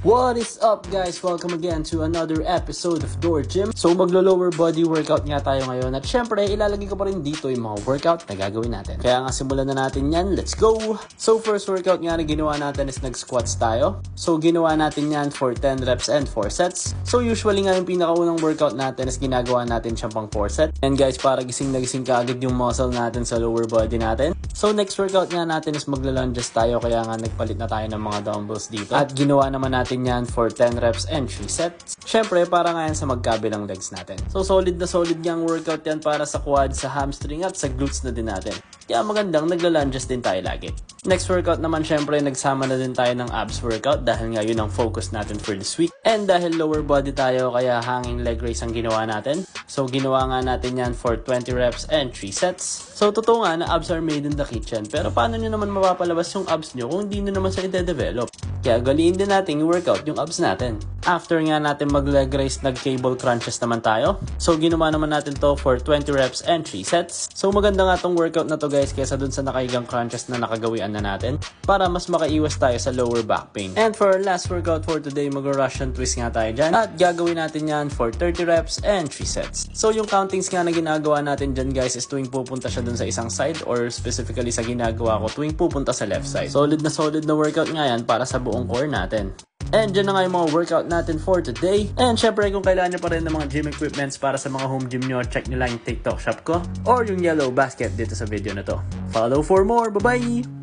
What is up guys? Welcome again to another episode of Door Gym. So maglo-lower body workout nga tayo ngayon at syempre ilalagay ko pa rin dito yung mga workout na gagawin natin. Kaya nga simulan na natin yan, let's go! So first workout nga na ginawa natin is nag-squats tayo. So ginawa natin yan for 10 reps and 4 sets. So usually nga yung pinakaunang workout natin is ginagawa natin siyang pang 4 set. And guys, para gising na gising kaagad yung muscle natin sa lower body natin. So next workout nga natin is magla-lunges tayo, kaya nga nagpalit na tayo ng mga dumbbells dito. At ginawa naman natin yan for 10 reps and 3 sets. Syempre, para nga yan sa magkabilang legs natin. So solid na solid yung workout yan para sa quad, sa hamstring at sa glutes na din natin. Kaya magandang nagla-lunges din tayo lagi. Next workout naman, syempre nagsama na din tayo ng abs workout dahil nga yun ang focus natin for this week. And dahil lower body tayo, kaya hanging leg raise ang ginawa natin. So ginawa nga natin yan for 20 reps and 3 sets. So totoo nga na abs are made in the kitchen. Pero paano nyo naman mapapalabas yung abs nyo kung hindi nyo naman sila i-develop? Kaya galiin din natin yung workout yung abs natin. After nga natin mag leg raise, nag cable crunches naman tayo. So ginawa naman natin to for 20 reps and 3 sets. So maganda nga tong workout na to guys kaysa dun sa nakahigang crunches na nakagawian na natin, para mas makaiwas tayo sa lower back pain. And for our last workout for today, mag-Russian twist nga tayo dyan. At gagawin natin yan for 30 reps and 3 sets. So yung countings nga na ginagawa natin dyan guys is tuwing pupunta siya dun sa isang side, or specifically sa ginagawa ko tuwing pupunta sa left side. Solid na workout nga yan para sa buong core natin. And dyan na nga yung mga workout natin for today. And syempre kung kailangan nyo pa rin ng mga gym equipments para sa mga home gym nyo, check nyo lang yung TikTok shop ko or yung yellow basket dito sa video na to. Follow for more. Bye-bye!